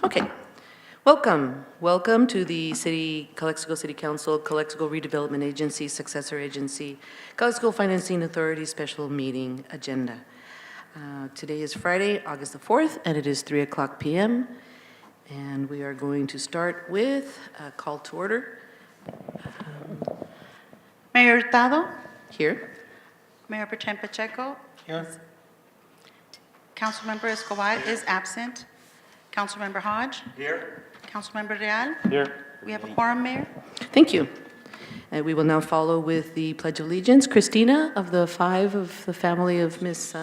Okay. Welcome to the Calexico City Council, Calexico Redevelopment Agency, Successor Agency, Calexico Financing Authority Special Meeting Agenda. Today is Friday, August the 4th, and it is 3 o'clock p.m. And we are going to start with a call to order. Mayor Hurtado, Here. Mayor Pro Tem Pacheco, Here. Councilmember Escobar is absent. Councilmember Hodge, Here. Councilmember Real. Here. We have a quorum, Mayor. Thank you. We will now follow with the Pledge of Allegiance. Christina, of the five of the family of Miss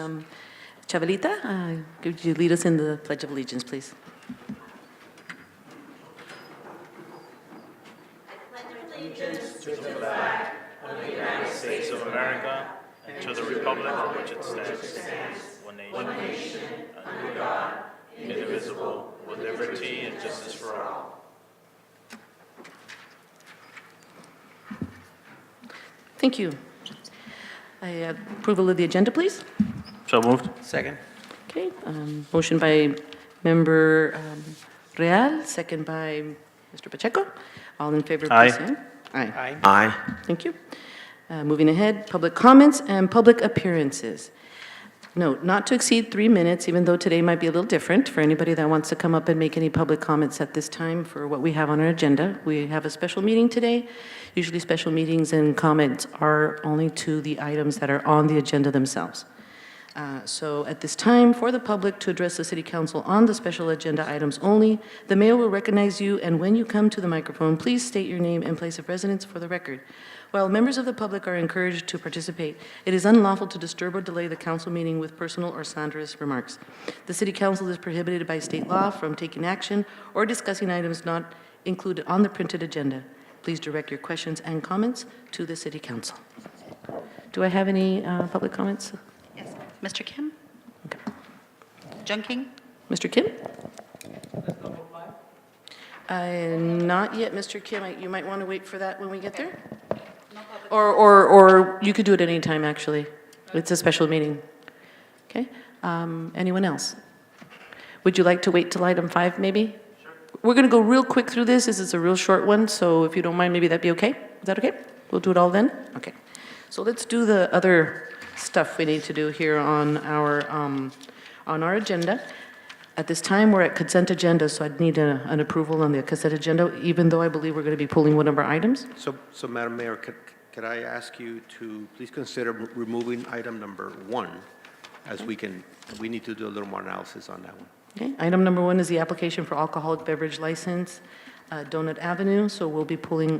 Chavalita, could you lead us in the Pledge of Allegiance, please? States of America and to the republic for which it stands, one nation, under God, indivisible, with liberty and justice for all. Thank you. Approval of the agenda, please. So moved. Second. Okay, motion by Member Real, second by Mr. Pacheco. All in favor, please say aye. Aye. Aye. Thank you. Moving ahead, public comments and public appearances. Note, not to exceed 3 minutes, even though today might be a little different for anybody that wants to come up and make any public comments at this time for what we have on our agenda. We have a special meeting today. Usually special meetings and comments are only to the items that are on the agenda themselves. So at this time, for the public to address the City Council on the special agenda items only, the mayor will recognize you, and when you come to the microphone, please state your name and place of residence for the record. While members of the public are encouraged to participate, it is unlawful to disturb or delay the council meeting with personal or slanderous remarks. The City Council is prohibited by state law from taking action or discussing items not included on the printed agenda. Please direct your questions and comments to the City Council. Do I have any public comments? Yes. Mr. Kim? Okay. Junking? Mr. Kim? Not yet, Mr. Kim. You might want to wait for that when we get there. Or you could do it any time, actually. It's a special meeting. Okay? Anyone else? Would you like to wait till item 5, maybe? Sure. We're going to go real quick through this. This is a real short one, so if you don't mind, maybe that'd be okay? Is that okay? We'll do it all then? Okay. So let's do the other stuff we need to do here on our agenda. At this time, we're at consent agenda, so I'd need an approval on the consent agenda, even though I believe we're going to be pulling one of our items. So Madam Mayor, could I ask you to please consider removing item number 1, as we need to do a little more analysis on that one. Okay. Item number 1 is the application for alcoholic beverage license, Donut Avenue. So we'll be pulling,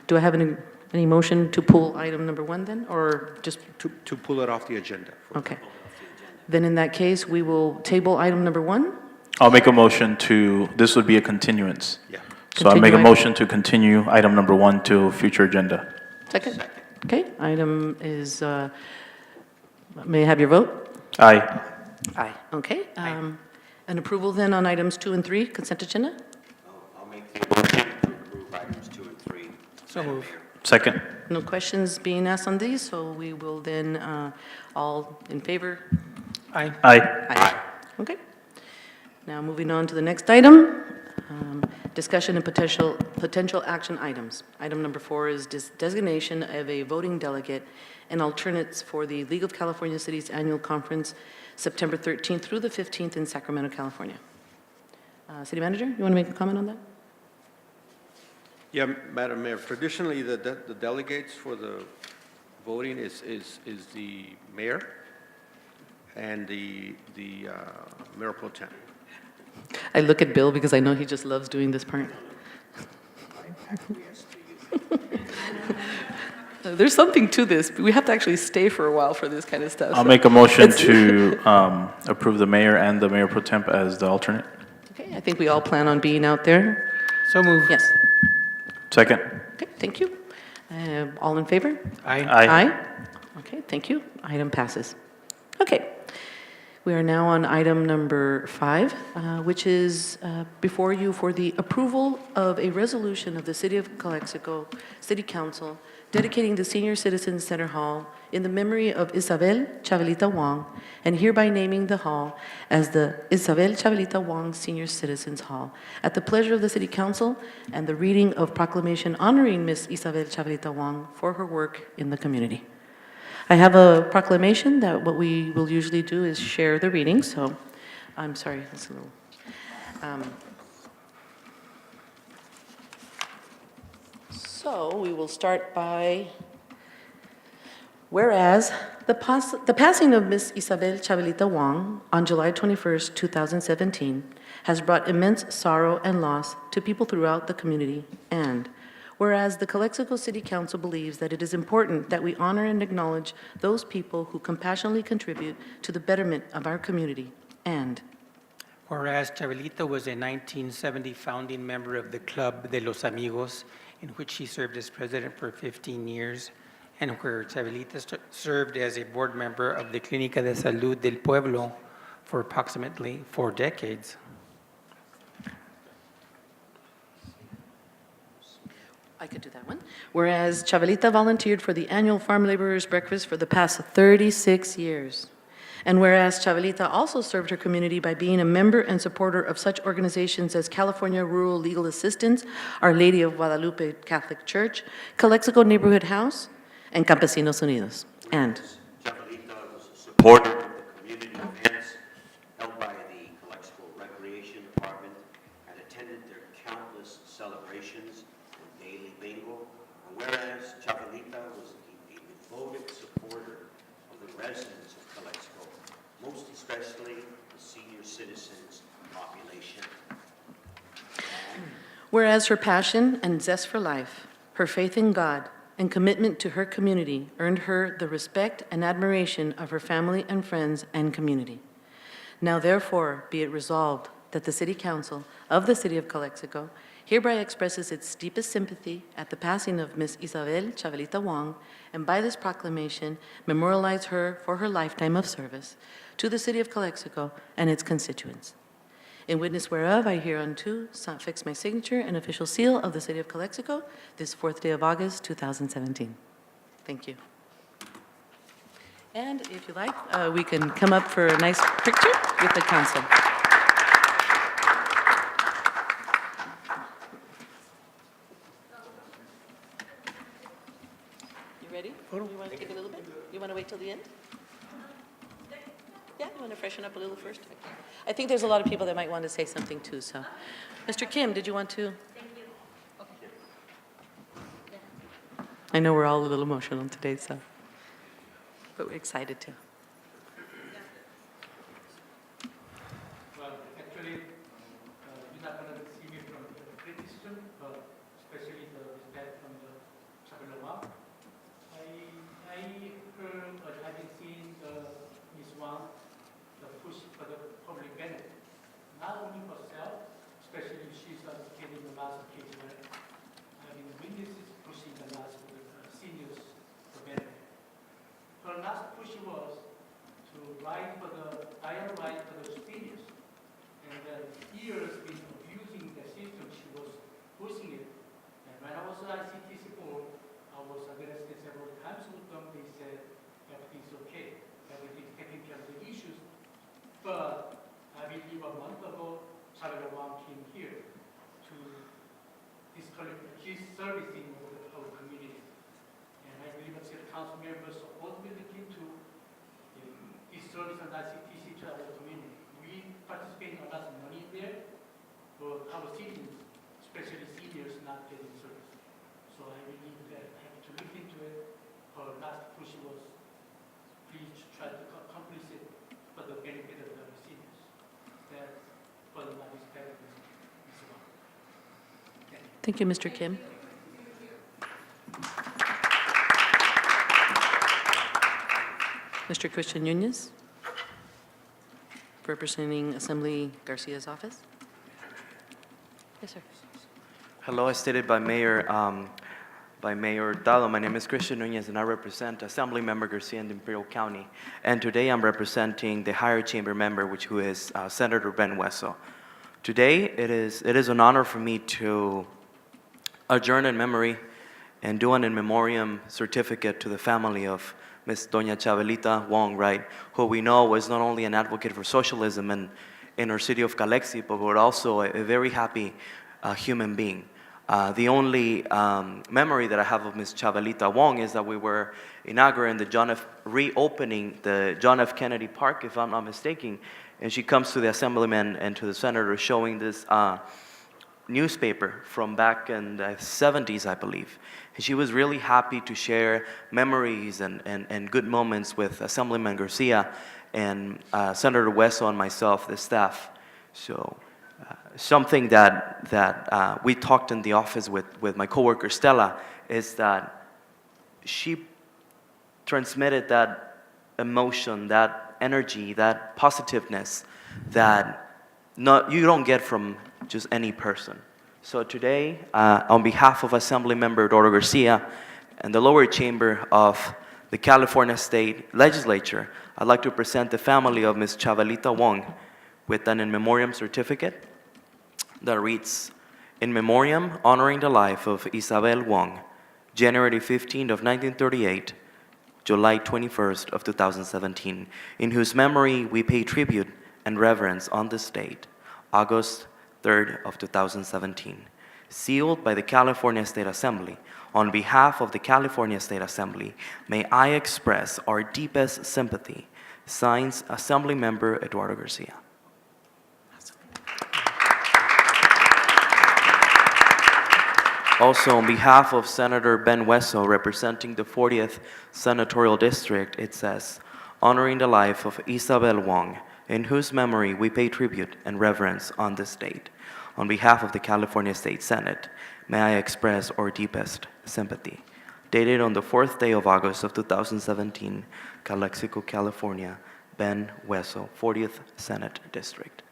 do I have any motion to pull item number 1 then, or just? To pull it off the agenda. Okay. Then in that case, we will table item number 1. I'll make a motion to, this would be a continuance. Yeah. So I'll make a Continue motion to continue item number 1 to future agenda. Second? Okay, item is, may I have your vote? Aye. Aye. Okay. An approval then on items 2 and 3, consent agenda? I'll make the motion to approve items 2 and 3. So move. Second. No questions being asked on these, so we will then, all in favor? Aye. Aye. Aye. Okay. Now, moving on to the next item, discussion and potential action items. Item number 4 is designation of a voting delegate and alternates for the League of California Cities Annual Conference, September 13th through the 15th in Sacramento, California. City Manager, you want to make a comment on that? Yeah, Madam Mayor, traditionally, the delegates for the voting is the mayor and the mayor pro tem. I look at Bill because I know he just loves doing this part. There's something to this. We have to actually stay for a while for this kind of stuff. I'll make a motion to approve the mayor and the mayor pro temp as the alternate. Okay, I think we all plan on being out there. So move. Yes. Second. Okay, thank you. All in favor? Aye. Aye. Okay, thank you. Item passes. Okay. We are now on item number 5, which is before you for the approval of a resolution of the City of Calexico City Council dedicating the Senior Citizens Center Hall in the memory of Isabel Chavellita Wong, and hereby naming the hall as the Isabel Chavellita Wong Senior Citizens Hall, at the pleasure of the City Council, and the reading of proclamation honoring Miss Isabel Chavellita Wong for her work in the community. I have a proclamation that what we will usually do is share the reading, so I'm sorry, that's a little... So we will start by, whereas the passing of Miss Isabel Chavellita Wong on July 21st, 2017, has brought immense sorrow and loss to people throughout the community, and whereas the Calexico City Council believes that it is important that we honor and acknowledge those people who compassionately contribute to the betterment of our community, and Whereas Chabelita was a 1970 founding member of the Club de los Amigos, in which she served as president for 15 years, and where Chabelita served as a board member of the Clínica de Salud del Pueblo for approximately 4 decades. I could do that one. Whereas Chabelita volunteered for the annual Farm Laborers Breakfast for the past 36 years. And whereas Chabelita also served her community by being a member and supporter of such organizations as California Rural Legal Assistance, Our Lady of Guadalupe Catholic Church, Calexico Neighborhood House, and Campesinos Unidos. And Chabelita was a supporter of the community events held by the Calexico Recreation Department and attended their countless celebrations and daily bingo. And whereas Chabelita was a devoted supporter of the residents of Calexico, most especially the senior citizens population. whereas her passion and zest for life, her faith in God, and commitment to her community earned her the respect and admiration of her family and friends and community. Now therefore be it resolved that the City Council of the City of Calexico hereby expresses its deepest sympathy at the passing of Miss Isabel Chavellita Wong, and by this proclamation memorialize her for her lifetime of service to the City of Calexico and its constituents. In witness whereof, I hereunto fix my signature and official seal of the City of Calexico this 4th day of August, 2017. Thank you. And if you like, we can come up for a nice picture with the council. You ready? You want to take a little bit? You want to wait till the end? Yeah, you want to freshen up a little first? Okay. I think there's a lot of people that might want to say something too, so. Mr. Kim, did you want to? Thank you. I know we're all a little emotional today, so, but we're excited too. Well, actually, you're not going to see me from the criticism, but especially the respect from the Chabelawa. I heard, but I haven't seen Ms. Wang, the push for the public benefit, not only for herself, especially she's getting the last case where I mean, witnesses pushing the last for the seniors for benefit. Her last push was to write for the dial right for the seniors. And years been abusing the system, she was pushing it. And when I was at ICTC board, I was addressed several times with them. They said everything's okay, everything's taking care of the issues. But I believe a month ago, Chavela Wang came here to discourage his servicing of our community. And I believe that the council members ultimately came to this service on ICTC to our community. We participate a lot of money there, but our citizens, especially seniors, not getting service. So I believe that I have to look into it. Her last push was, please try to accomplish it for the benefit of the seniors. That's for my respect. Thank you, Mr. Kim. Mr. Christian Nunez, representing Assembly Garcia's office. Yes, sir. Hello, as stated by Mayor Dalo. My name is Christian Nunez, and I represent Assemblymember Garcia in Imperial County. And today I'm representing the higher chamber member, who is Senator Ben Hueso. Today it is an honor for me to adjourn in memory and do an in memoriam certificate to the family of Ms. Doña Chabelita Wong, right, who we know was not only an advocate for socialism in our city of Calexico, but also a very happy human being. The only memory that I have of Ms. Chabelita Wong is that we were inaugurating reopening the John F. Kennedy Park, if I'm not mistaken, and she comes to the assemblyman and to the senator showing this newspaper from back in the 70s, I believe. And she was really happy to share memories and good moments with Assemblyman Garcia and Senator Hueso and myself, the staff. So something that we talked in the office with my coworker Stella is that she transmitted that emotion, that energy, that positiveness that you don't get from just any person. So today, on behalf of Assemblymember Eduardo Garcia and the lower chamber of the California State Legislature, I'd like to present the family of Ms. Chabelita Wong with an in memoriam certificate that reads, "In memoriam, honoring the life of Isabel Wong, January 15th of 1938, July 21st of 2017, in whose memory we pay tribute and reverence on this date, August 3rd of 2017. Sealed by the California State Assembly. On behalf of the California State Assembly, may I express our deepest sympathy. Signs, Assemblymember Eduardo Garcia." Also, on behalf of Senator Ben Hueso, representing the 40th Senatorial District, it says, "Honoring the life of Isabel Wong, in whose memory we pay tribute and reverence on this date. On behalf of the California State Senate, may I express our deepest sympathy." Dated on the 4th day of August of 2017, Calexico, California, Ben Hueso, 40th Senate District.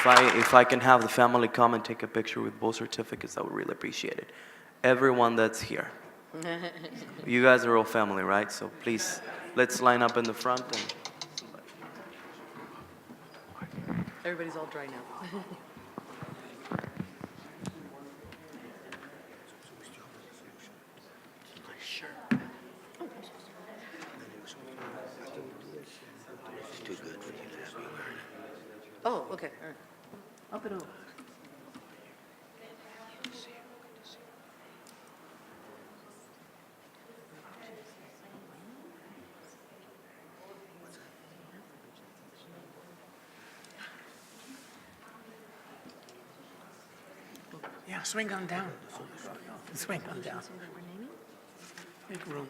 If I can have the family come and take a picture with both certificates, I would really appreciate it. Everyone that's here. You guys are all family, right? So please, let's line up in the front. And Everybody's all dry now. Oh, okay, all right. Up and over. Yeah, swing on down. Swing on down. Make room.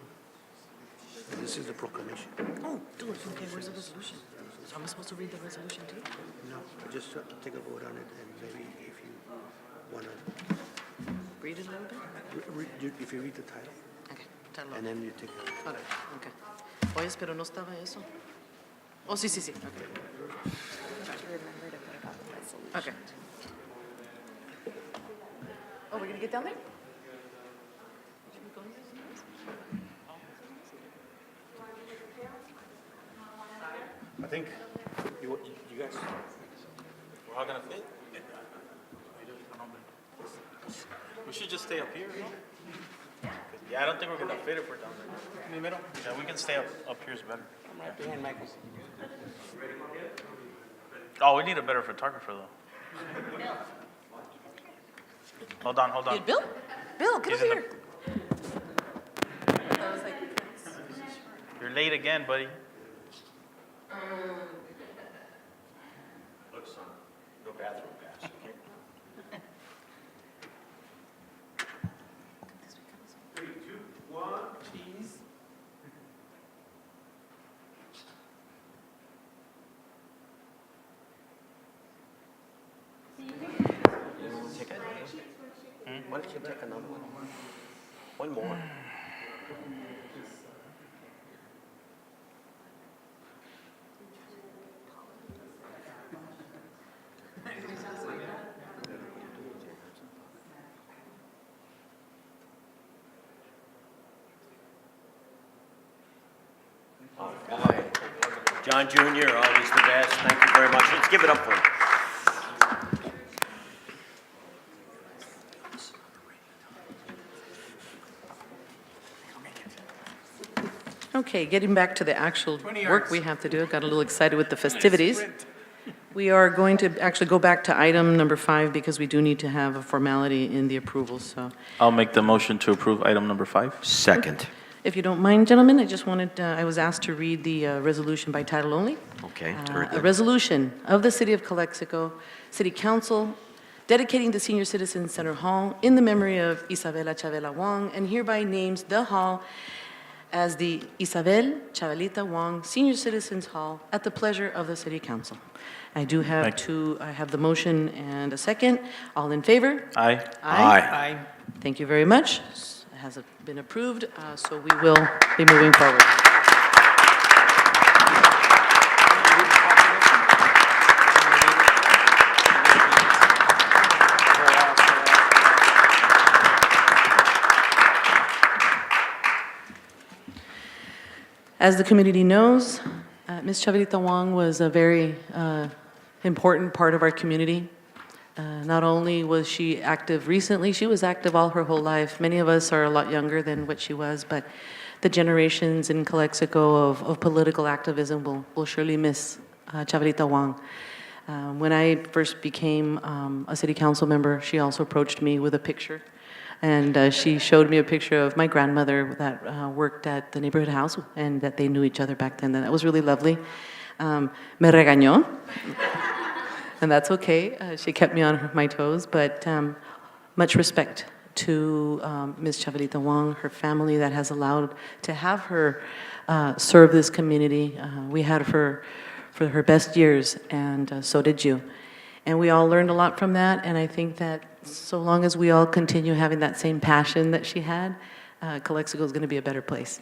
This is the proclamation. Oh, dude, okay, where's the resolution? So am I supposed to read the resolution too? No, just take a vote on it, and maybe if you want to, Read it a little bit? if you read the title, Okay, title. and then you take a All right, okay. Oyes, pero no estaba eso. Oh, sí, sí, sí, okay. Okay. Oh, we're gonna get down there? I think you guys, we're all gonna fit? We should just stay up here, no? 'Cause, yeah, I don't think we're gonna fit if we're down there. In the middle? Yeah, we can stay up here is better. I'm right behind Michael. Oh, we need a better photographer though. Hold on, hold on. Bill? Bill, get He's over in here. I was like, You're late again, buddy. Look, son, no bathroom pass. Why don't you take another one? One more. John Jr., always the best. Thank you very much. Let's give it up for him. Okay, getting back to the actual 20 work yards. we have to do, got a little excited with the festivities. We are going to actually go back to item number 5 because we do need to have a formality in the approval, so. I'll make the motion to approve item number 5. Second. If you don't mind, gentlemen, I just wanted, I was asked to read the resolution by title only. Okay, very A good. resolution of the City of Calexico City Council dedicating the Senior Citizen Center Hall in the memory of Isabela Chavela Wong, and hereby names the hall as the Isabel Chavelita Wong Senior Citizens Hall at the pleasure of the City Council. I do have I have the motion and a second. All in favor? Aye. Aye. Thank you very much. It has been approved, so we will be moving forward. As the community knows, Ms. Chavelita Wong was a very important part of our community. Not only was she active recently, she was active all her whole life. Many of us are a lot younger than what she was, but the generations in Calexico of political activism will surely miss Chavelita Wong. When I first became a city council member, she also approached me with a picture. And she showed me a picture of my grandmother that worked at the neighborhood house and that they knew each other back then. And that was really lovely. Me regañó. And that's okay. She kept me on my toes. But much respect to Ms. Chavelita Wong, her family that has allowed to have her serve this community. We had her for her best years, and so did you. And we all learned a lot from that, and I think that so long as we all continue having that same passion that she had, Calexico is going to be a better place.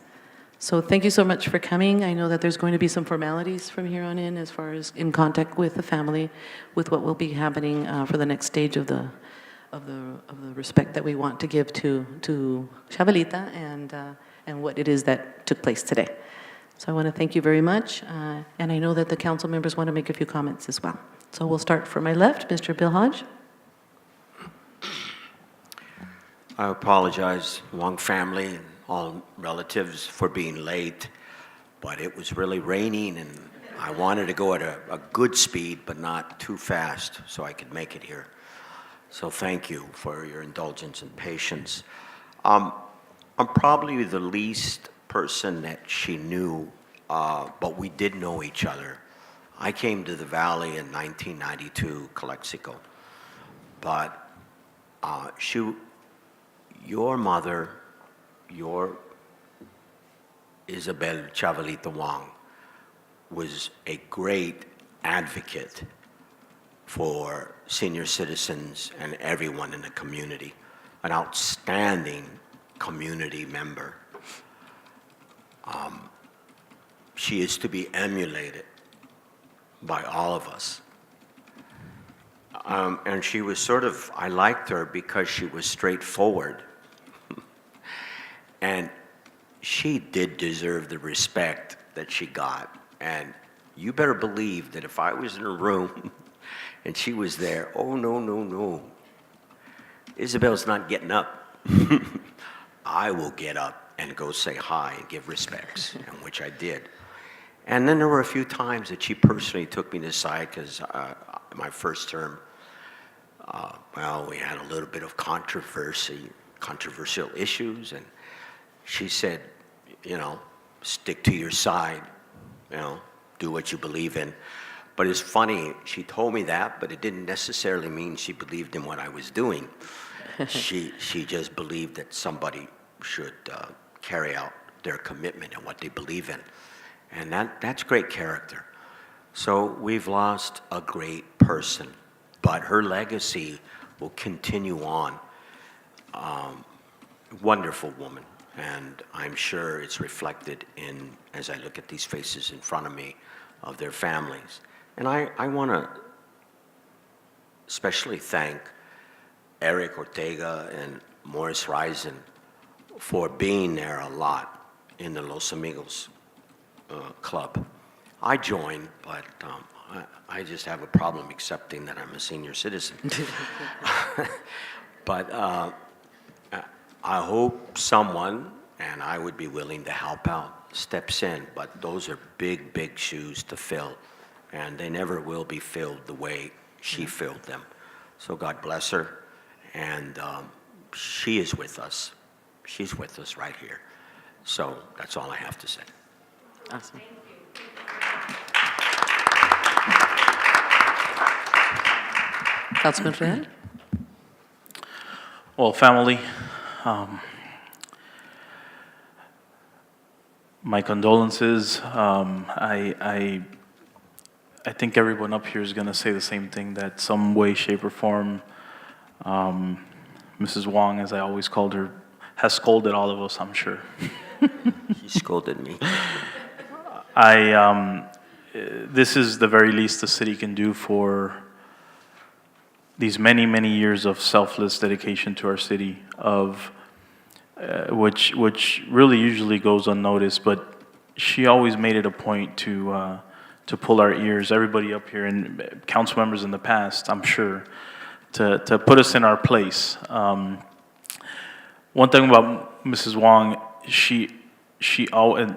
So thank you so much for coming. I know that there's going to be some formalities from here on in as far as in contact with the family, with what will be happening for the next stage of the respect that we want to give to Chavelita and what it is that took place today. So I want to thank you very much, and I know that the council members want to make a few comments as well. So we'll start from my left, Mr. Bill Hodge. I apologize, Wong family and all relatives, for being late, but it was really raining and I wanted to go at a good speed, but not too fast, so I could make it here. So thank you for your indulgence and patience. I'm probably the least person that she knew, but we did know each other. I came to the Valley in 1992, Calexico, but your mother, your Isabel Chavelita Wong, was a great advocate for senior citizens and everyone in the community, an outstanding community member. She is to be emulated by all of us. And she was I liked her because she was straightforward. And she did deserve the respect that she got. And you better believe that if I was in a room and she was there, oh, no. Isabel's not getting up. I will get up and go say hi and give respects, and which I did. And then there were a few times that she personally took me to the side because my first term, we had a little bit of controversial issues, and she said, stick to your side, do what you believe in. But it's funny, she told me that, but it didn't necessarily mean she believed in what I was doing. She just believed that somebody should carry out their commitment and what they believe in. And that's great character. So we've lost a great person, but her legacy will continue on. Wonderful woman, and I'm sure it's reflected in, as I look at these faces in front of me, of their families. And I want to especially thank Eric Ortega and Morris Risen for being there a lot in the Los Amigos club. I joined, but I just have a problem accepting that I'm a senior citizen. But I hope someone and I would be willing to help out, steps in, but those are big, big shoes to fill, and they never will be filled the way she filled them. So God bless her, and she is with us. She's with us right here. So that's all I have to say. Awesome. Councilman Real? Well, family, my condolences. I think everyone up here is going to say the same thing, that some way, shape, or form, Mrs. Wong, as I always called her, has scolded all of us, I'm sure. She scolded me. This is the very least the city can do for these many, many years of selfless dedication to our city, of which really usually goes unnoticed, but she always made it a point to pull our ears, everybody up here, and council members in the past, I'm sure, to put us in our place. One thing about Mrs. Wong, and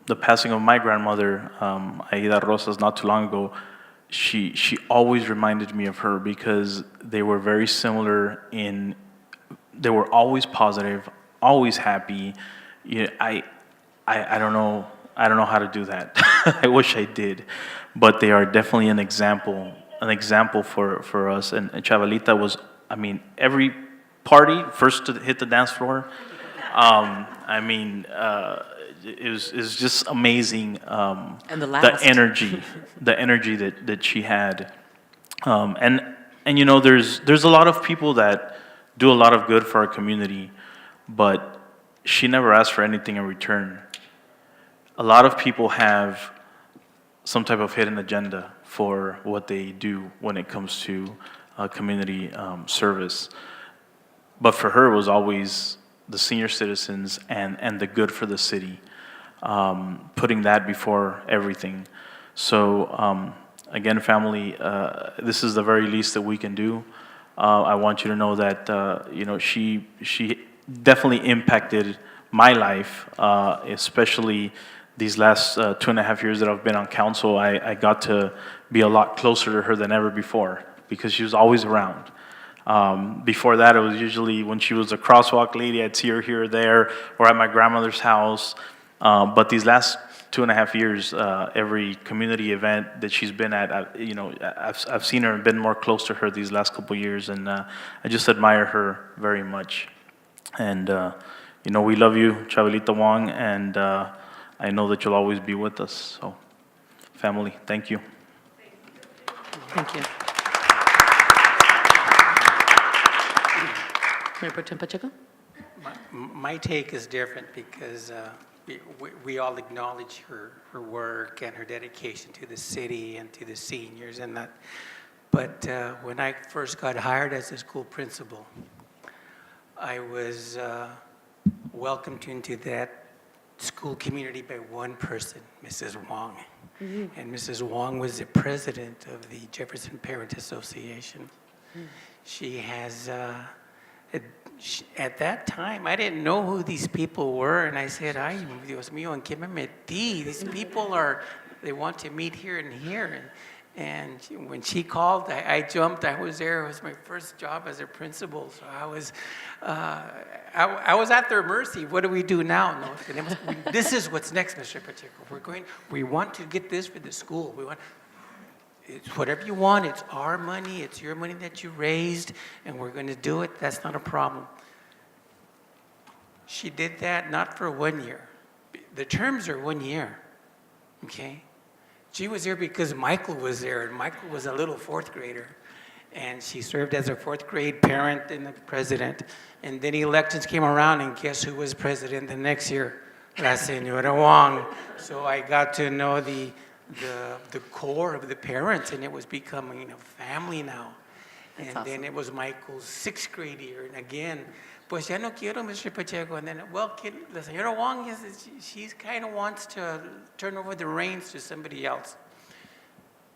the passing of my grandmother, Aida Rosas, not too long ago, she always reminded me of her, because they were very similar they were always positive, always happy. I don't know how to do that. I wish I did, but they are definitely an example for us. And Chabelita was, every party first to hit the dance floor. It was just amazing. And the last. The energy that she had. And there's a lot of people that do a lot of good for our community, but she never asked for anything in return. A lot of people have some type of hidden agenda for what they do when it comes to community service. But for her, it was always the senior citizens and the good for the city, putting that before everything. So again, family, this is the very least that we can do. I want you to know that she definitely impacted my life, especially these last 2.5 years that I've been on council. I got to be a lot closer to her than ever before, because she was always around. Before that, it was usually when she was a crosswalk lady, I'd see her here or there, or at my grandmother's house. But these last 2.5 years, every community event that she's been at, I've seen her and been more close to her these last couple of years, and I just admire her very much. And we love you, Chabelita Wong, and I know that you'll always be with us. So, family, thank you. Thank you. Mayor Pro Tem Pacheco? My take is different, because we all acknowledge her work and her dedication to the city and to the seniors and that. But when I first got hired as a school principal, I was welcomed into that school community by one person, Mrs. Wong. Mm-hmm. And Mrs. Wong was the president of the Jefferson Parent Association. Mm. She has... at that time, I didn't know who these people were, and I said, "Ay, Dios mío, ¿en qué me metí? These people they want to meet here and here." And when she called, I jumped. I was there. It was my first job as a principal, so I was at their mercy. What do we do now? No, this is what's next, Mr. Pacheco. We want to get this for the school. It's whatever you want. It's our money. It's your money that you raised, and we're going to do it. That's not a problem. She did that not for 1 year. The terms are 1 year, okay? She was there because Michael was there, and Michael was a little fourth grader. And she served as a fourth grade parent and the president. And then elections came around, and guess who was president the next year? La Señora Wong. So I got to know the core of the parents, and it was becoming a family now. That's and awesome. Then it was Michael's 6th grade year, and again, pues ya no quiero, Mr. Pacheco. And then, well, la señora Wong, she kind of wants to turn over the reins to somebody else.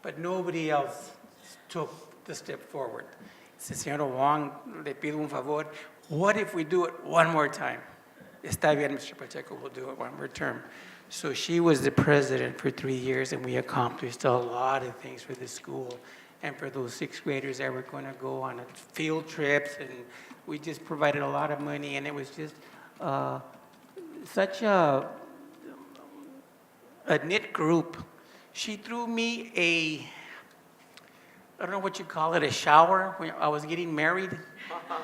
But nobody else took the step forward. Señora Wong, le pido un favor, what if we do it one more time? está bien, Mr. Pacheco, we'll do it one more term. So she was the president for 3 years, and we accomplished a lot of things for the school and for those sixth graders that were going to go on field trips, and we just provided a lot of money, and it was just such a knit group. She threw me I don't know what you call it, a shower when I was getting married.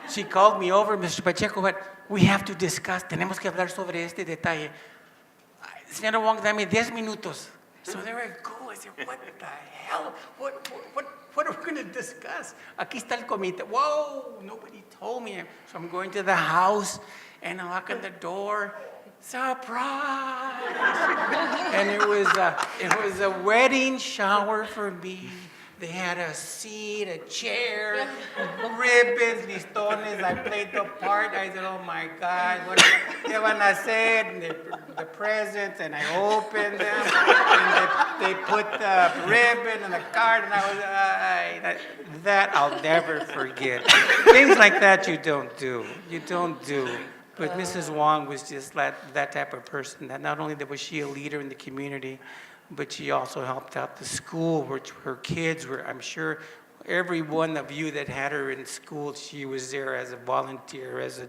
She called me over, Mr. Pacheco, but we have to discuss, tenemos que hablar sobre este detalle. Señora Wong, dame 10 minutos. So there I go. I said, what the hell? What are we going to discuss? Aquí está el comité. Whoa, nobody told me. So I'm going to the house, and I knock on the door. Surprise! And it was a wedding shower for me. They had a seat, a chair, ribbons, listones. I played the part. I said, oh my God, what they van a hacer? And the presents, and I opened them. And they put the ribbon and the card, and I was, that I'll never forget. Things like that you don't do. You don't do. But Mrs. Wong was just that type of person, that not only was she a leader in the community, but she also helped out the school, which her kids were, I'm sure, every one of you that had her in school, she was there as a volunteer, as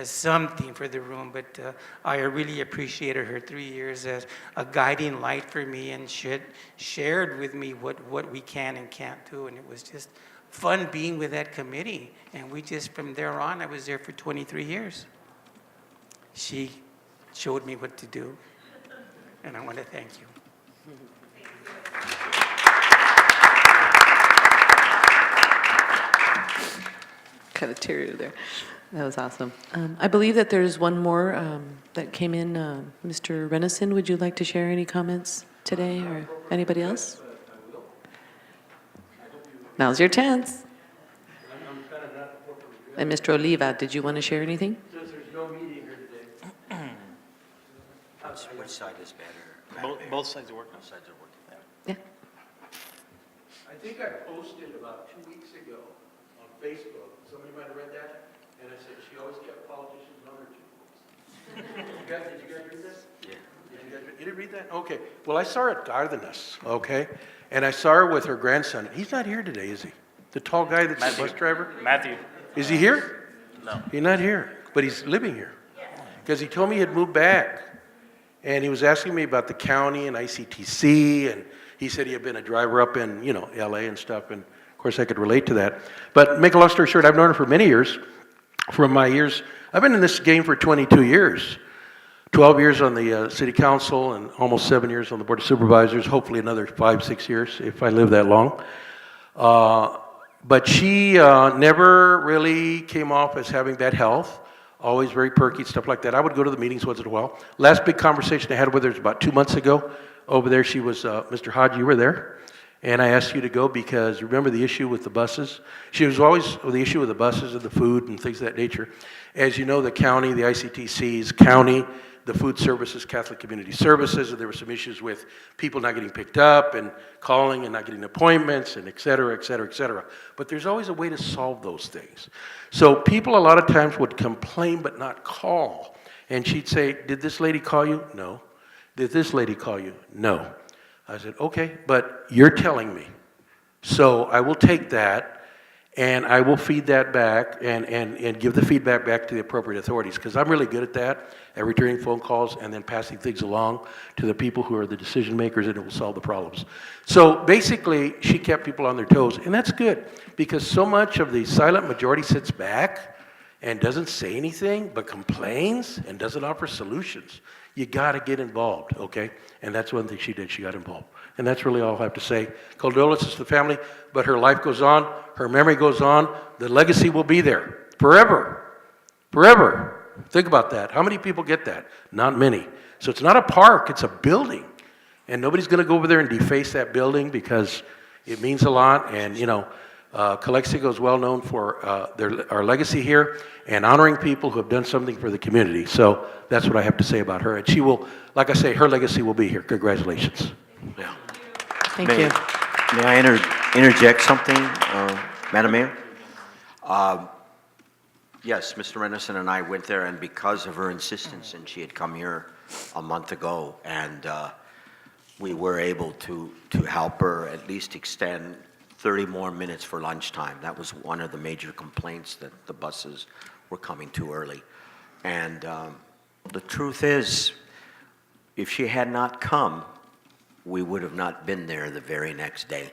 something for the room. But I really appreciated her 3 years as a guiding light for me, and shared with me what we can and can't do. And it was just fun being with that committee. And we just, from there on, I was there for 23 years. She showed me what to do, and I want to thank you. Kind of tear you there. That was awesome. I believe that there's one more that came in. Mr. Renison, would you like to share any comments today, or anybody else? Now's your chance. And Mr. Oliva, did you want to share anything? Since there's no meeting here today. Which side is better? Both sides are working. Both sides are working. Yeah. I think I posted about 2 weeks ago on Facebook. Somebody might have read that. And I said, she always kept politicians on her two. Did you guys read that? Yeah. You didn't read that? Okay. Well, I saw her at Gardenas, okay? And I saw her with her grandson. He's not here today, is he? The tall guy that's the bus driver? Matthew. Is he here? No. He's not here, but he's living here. Because he told me he had moved back. And he was asking me about the county and ICTC, and he said he had been a driver up in, LA and stuff, and of course I could relate to that. But make a long story short, I've known her for many years. From my years, I've been in this game for 22 years. 12 years on the city council and almost 7 years on the board of supervisors, hopefully another 5, 6 years if I live that long. But she never really came off as having bad health, always very perky, stuff like that. I would go to the meetings once in a while. Last big conversation I had with her was about 2 months ago. Over there, she was, Mr. Hodge, you were there. And I asked you to go because remember the issue with the buses? She was always the issue with the buses and the food and things of that nature. As you know, the county, the ICTC's county, the food services, Catholic Community Services, and there were some issues with people not getting picked up and calling and not getting appointments and et cetera, et cetera, et cetera. But there's always a way to solve those things. So people a lot of times would complain but not call. And she'd say, did this lady call you? No. Did this lady call you? No. I said, okay, but you're telling me. So I will take that and I will feed that back and give the feedback back to the appropriate authorities, because I'm really good at that, at returning phone calls and then passing things along to the people who are the decision makers, and it will solve the problems. So basically, she kept people on their toes, and that's good, because so much of the silent majority sits back and doesn't say anything, but complains and doesn't offer solutions. You got to get involved, okay? And that's one thing she did. She got involved. And that's really all I have to say. Condolences to the family, but her life goes on. Her memory goes on. The legacy will be there forever. Forever. Think about that. How many people get that? Not many. So it's not a park. It's a building. And nobody's going to go over there and deface that building because it means a lot. And, Calexico is well known for our legacy here and honoring people who have done something for the community. So that's what I have to say about her. And she will, like I say, her legacy will be here. Congratulations. Yeah. Thank you. May I interject something, Madam Mayor? Yes, Mr. Renison and I went there, and because of her insistence, and she had come here a month ago, and we were able to help her at least extend 30 more minutes for lunchtime. That was one of the major complaints, that the buses were coming too early. And the truth is, if she had not come, we would have not been there the very next day.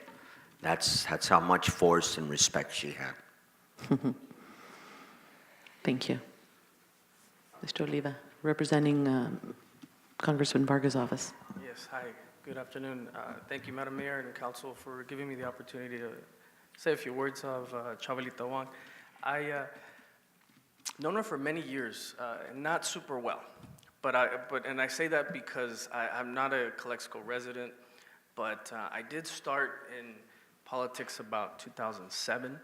That's how much force and respect she had. Thank you. Mr. Oliva, representing Congressman Vargas' office. Yes, hi, good afternoon. Thank you, Madam Mayor and Council, for giving me the opportunity to say a few words of Chabelita Wong. I known her for many years, not super well, but I say that because I'm not a Calexico resident, but I did start in politics about 2007,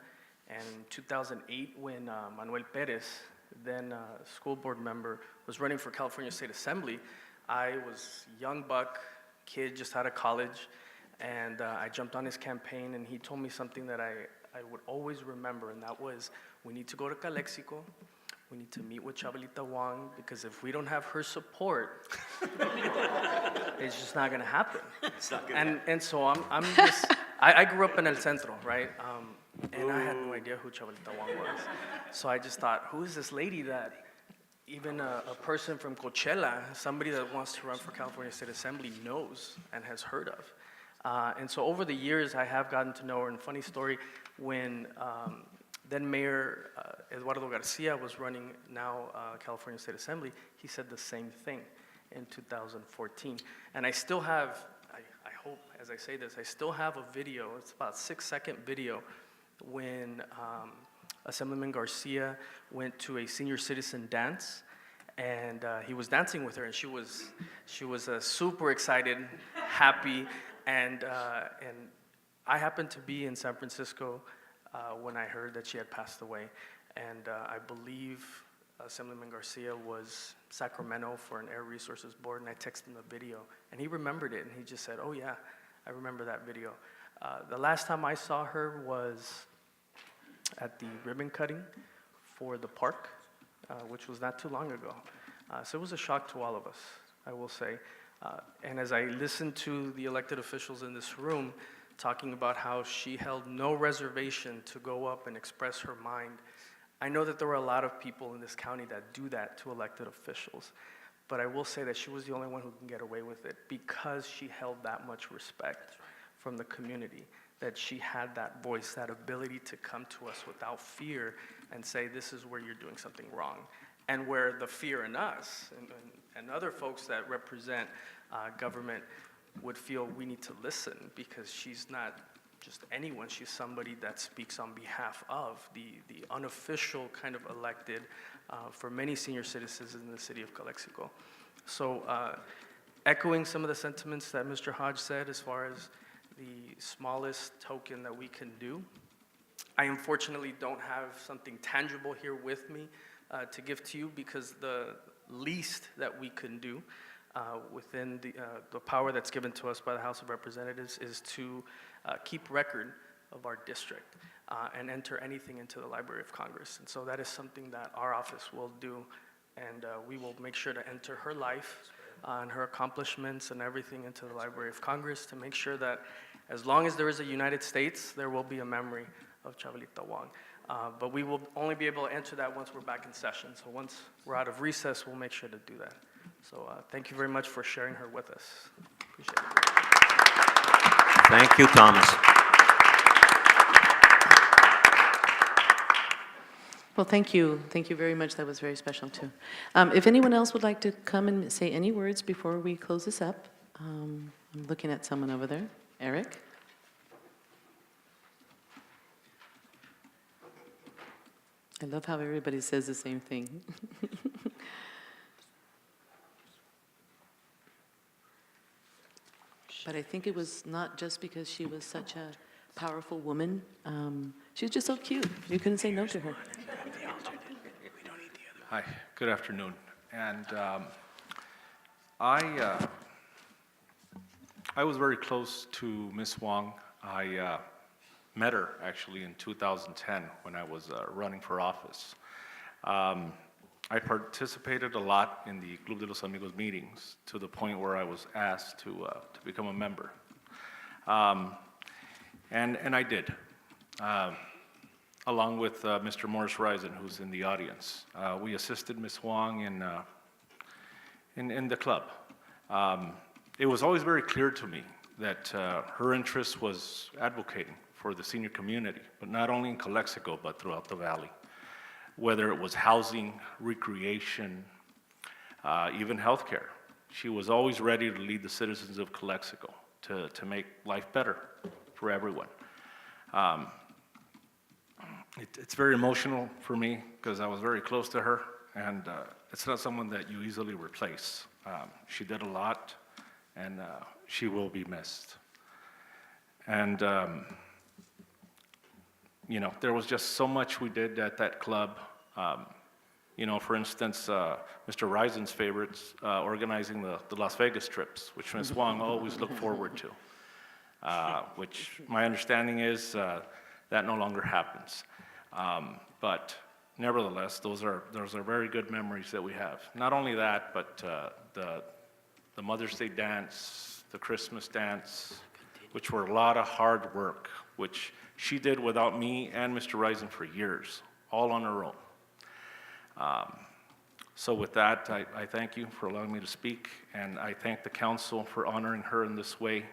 and 2008 when Manuel Perez, then school board member, was running for California State Assembly. I was a young buck, kid just out of college, and I jumped on his campaign, and he told me something that I would always remember, and that was, we need to go to Calexico, we need to meet with Chabelita Wong, because if we don't have her support, it's just not gonna happen. And so I'm just, I grew up in El Centro, right? And I had no idea who Chabelita Wong was. So I just thought, who is this lady that even a person from Coachella, somebody that wants to run for California State Assembly, knows and has heard of? And so over the years, I have gotten to know her. And funny story, when then Mayor Eduardo Garcia was running now California State Assembly, he said the same thing in 2014. And I still have, I hope, as I say this, I still have a video, it's about a 6-second video, when Assemblyman Garcia went to a senior citizen dance, and he was dancing with her, and she was super excited, happy, and I happened to be in San Francisco when I heard that she had passed away, and I believe Assemblyman Garcia was Sacramento for an Air Resources Board, and I texted him the video, and he remembered it, and he just said, "Oh yeah, I remember that video." The last time I saw her was at the ribbon cutting for the park, which was not too long ago. So it was a shock to all of us, I will say. And as I listened to the elected officials in this room talking about how she held no reservation to go up and express her mind, I know that there were a lot of people in this county that do that to elected officials. But I will say that she was the only one who can get away with it because she held that much respect from the community, that she had that voice, that ability to come to us without fear and say, this is where you're doing something wrong. And where the fear in us and other folks that represent government would feel we need to listen, because she's not just anyone, she's somebody that speaks on behalf of the unofficial kind of elected for many senior citizens in the city of Calexico. So echoing some of the sentiments that Mr. Hodge said as far as the smallest token that we can do, I unfortunately don't have something tangible here with me to give to you, because the least that we can do within the power that's given to us by the House of Representatives is to keep record of our district and enter anything into the Library of Congress. And so that is something that our office will do, and we will make sure to enter her life and her accomplishments and everything into the Library of Congress to make sure that as long as there is a United States, there will be a memory of Chabelita Wong. But we will only be able to enter that once we're back in session. So once we're out of recess, we'll make sure to do that. So thank you very much for sharing her with us. Appreciate it. Thank you, Thomas. Well, thank you. Thank you very much. That was very special, too. If anyone else would like to come and say any words before we close this up, I'm looking at someone over there. Eric? I love how everybody says the same thing. But I think it was not just because she was such a powerful woman. She was just so cute. You couldn't say no to her. Hi, good afternoon. And I was very close to Ms. Wong. I met her actually in 2010 when I was running for office. I participated a lot in the Club de los Amigos meetings to the point where I was asked to become a member. And I did, along with Mr. Morris Risen, who's in the audience. We assisted Ms. Wong in the club. It was always very clear to me that her interest was advocating for the senior community, but not only in Calexico, but throughout the valley. Whether it was housing, recreation, even healthcare. She was always ready to lead the citizens of Calexico to make life better for everyone. It's very emotional for me because I was very close to her, and it's not someone that you easily replace. She did a lot, and she will be missed. And you know, there was just so much we did at that club. You know, for instance, Mr. Risen's favorites, organizing the Las Vegas trips, which Ms. Wong always looked forward to, which my understanding is that no longer happens. But nevertheless, those are very good memories that we have. Not only that, but the Mother's Day dance, the Christmas dance, which were a lot of hard work, which she did without me and Mr. Risen for years, all on her own. So with that, I thank you for allowing me to speak, and I thank the council for honoring her in this way.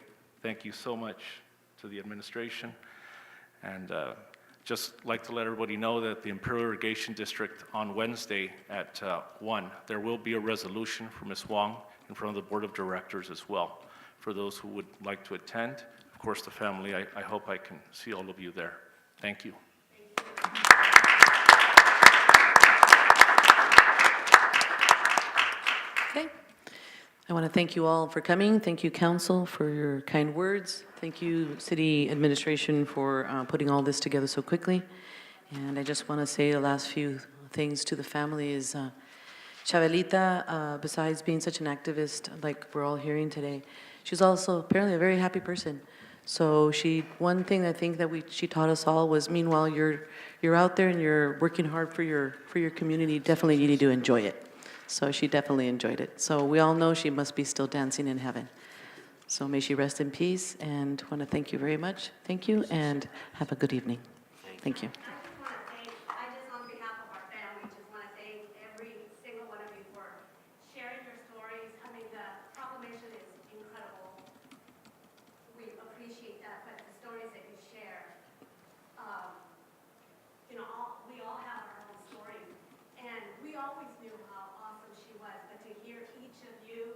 Thank you so much to the administration. And just like to let everybody know that the Imperial Irrigation District on Wednesday at 1, there will be a resolution for Ms. Wong in front of the Board of Directors as well, for those who would like to attend. Of course, the family, I hope I can see all of you there. Thank you. Okay. I want to thank you all for coming. Thank you, council, for your kind words. Thank you, city administration, for putting all this together so quickly. And I just want to say the last few things to the family is Chabelita, besides being such an activist like we're all hearing today, she's also apparently a very happy person. So one thing I think that she taught us all was, meanwhile you're out there and you're working hard for your community, definitely you need to enjoy it. So she definitely enjoyed it. So we all know she must be still dancing in heaven. So may she rest in peace, and want to thank you very much. Thank you, and have a good evening. Thank you. I just on behalf of our family, just want to thank every single one of you for sharing your stories. I mean, the proclamation is incredible. We appreciate that, but the stories that you share, you know, we all have our own stories, and we always knew how awesome she was, but to hear each of you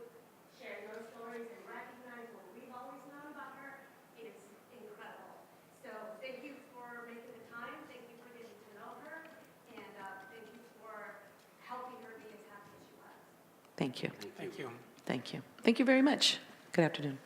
share your stories and recognize what we've always known about her is incredible. So thank you for making the time. Thank you for getting to know her, and thank you for helping her be as happy as she was. Thank you. Thank you. Thank you. Thank you very much. Good afternoon.